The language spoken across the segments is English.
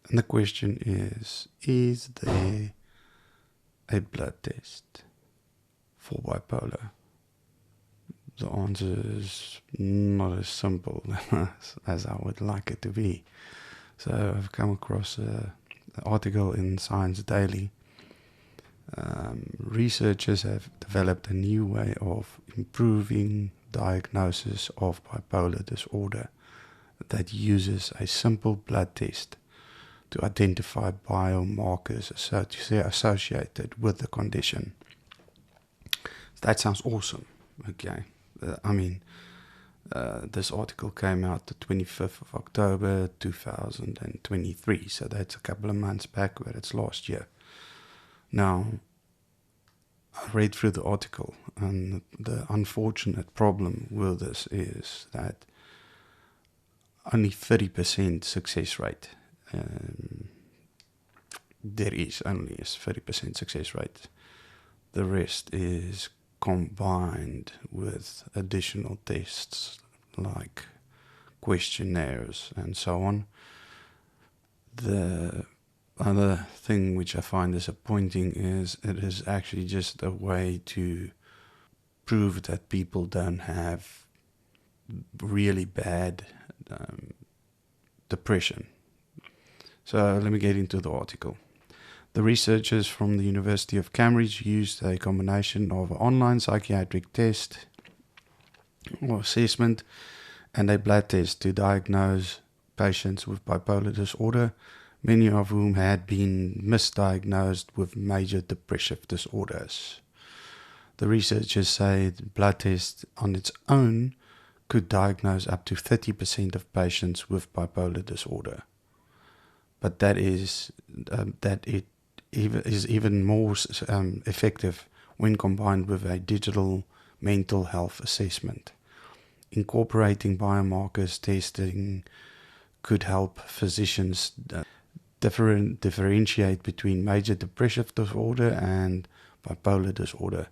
And the question is there a blood test for bipolar? The answer is not as simple as I would like it to be. So I've come across an article in Science Daily. Researchers have developed a new way of improving diagnosis of bipolar disorder that uses a simple blood test to identify biomarkers associated with the condition. That sounds awesome. Okay. This article came out the 25th of October 2023, so that's a couple of months back, but it's last year. Now, I read through the article, and the unfortunate problem with this is that only 30% success rate. There is only a 30% success rate. The rest is combined with additional tests like questionnaires and so on. The other thing which I find disappointing is it is actually just a way to prove that people don't have really bad depression. So let me get into the article. The researchers from the University of Cambridge used a combination of an online psychiatric test or assessment and a blood test to diagnose patients with bipolar disorder, many of whom had been misdiagnosed with major depressive disorders. The researchers say the blood test on its own could diagnose up to 30% of patients with bipolar disorder. But that is even more effective when combined with a digital mental health assessment. Incorporating biomarkers testing could help physicians differentiate between major depressive disorder and bipolar disorder,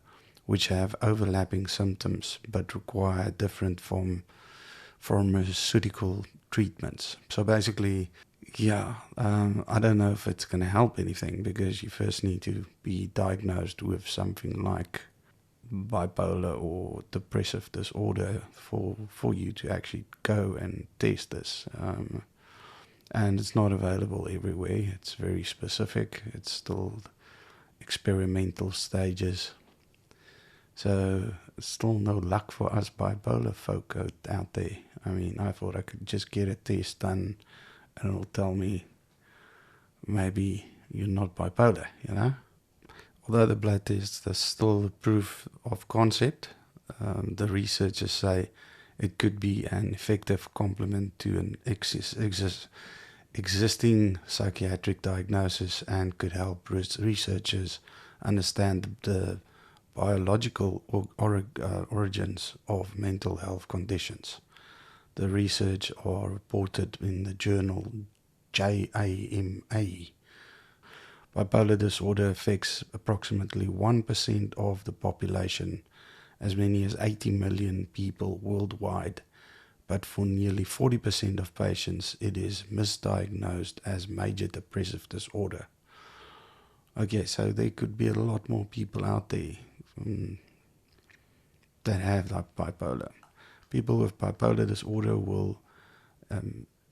which have overlapping symptoms but require different pharmaceutical treatments. So basically, I don't know if it's going to help anything, because you first need to be diagnosed with something like bipolar or depressive disorder for you to actually go and test this. And it's not available everywhere. It's very specific. It's still experimental stages. So still no luck for us bipolar folk out there. I mean, I thought I could just get a test done and it'll tell me maybe you're not bipolar, Although the blood test is still a proof of concept, the researchers say it could be an effective complement to an existing psychiatric diagnosis and could help researchers understand the biological origins of mental health conditions. The research are reported in the journal JAMA. Bipolar disorder affects approximately 1% of the population, as many as 80 million people worldwide, but for nearly 40% of patients it is misdiagnosed as major depressive disorder. Okay, so there could be a lot more people out there that have bipolar. People with bipolar disorder will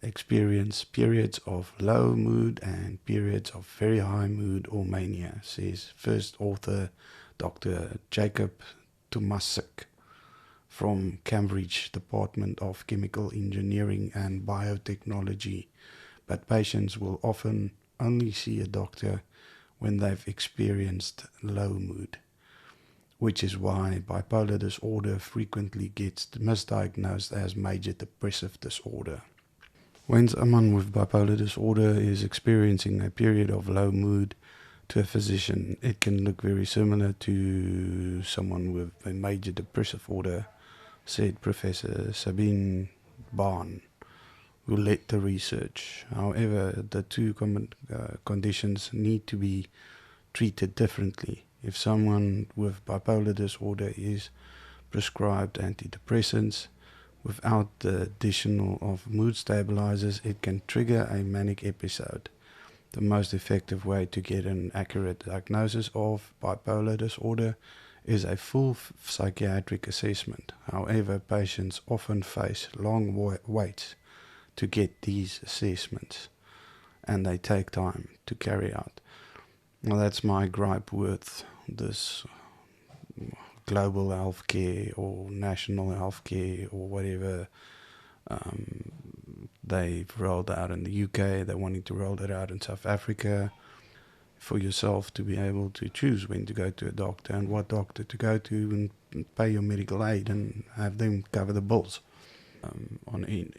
experience periods of low mood and periods of very high mood or mania, says first author Dr. Jacob Tomasik from Cambridge Department of Chemical Engineering and Biotechnology. But patients will often only see a doctor when they've experienced low mood, which is why bipolar disorder frequently gets misdiagnosed as major depressive disorder. When someone with bipolar disorder is experiencing a period of low mood, to a physician, it can look very similar to someone with a major depressive order, said Professor Sabine Bahn, who led the research. However, the two conditions need to be treated differently. If someone with bipolar disorder is prescribed antidepressants without the additional of mood stabilizers, it can trigger a manic episode. The most effective way to get an accurate diagnosis of bipolar disorder is a full psychiatric assessment. However, patients often face long waits to get these assessments, and they take time to carry out. Well, that's my gripe with this global healthcare or national healthcare or whatever they've rolled out in the UK. They're wanting to roll it out in South Africa for yourself to be able to choose when to go to a doctor and what doctor to go to and pay your medical aid and have them cover the bills.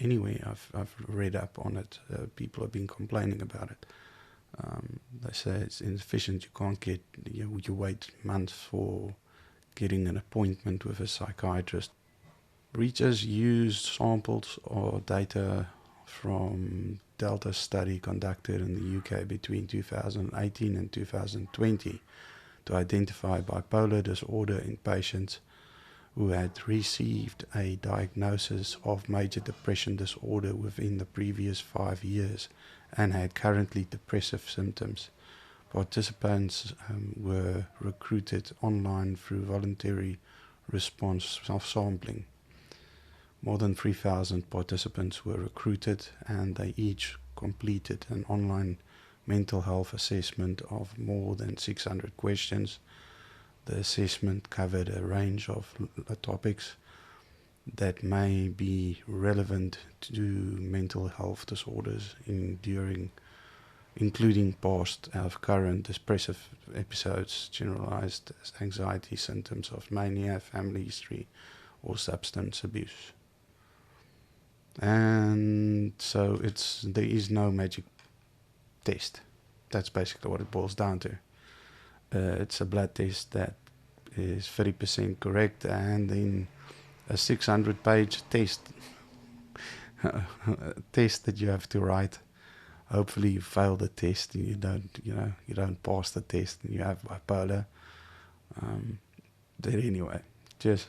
Anyway, I've read up on it. People have been complaining about it. They say it's insufficient. You can't get, you wait months for getting an appointment with a psychiatrist. Researchers used samples or data from Delta study conducted in the UK between 2018 and 2020 to identify bipolar disorder in patients who had received a diagnosis of major depression disorder within the previous 5 years and had currently depressive symptoms. Participants were recruited online through voluntary response sampling. More than 3,000 participants were recruited, and they each completed an online mental health assessment of more than 600 questions. The assessment covered a range of topics that may be relevant to mental health disorders including past current depressive episodes, generalized anxiety symptoms of mania, family history, or substance abuse. And so there is no magic test. That's basically what it boils down to. It's a blood test that is 30% correct, and then a 600-page test test that you have to write. Hopefully you fail the test and you don't pass the test and you have bipolar. But anyway, cheers.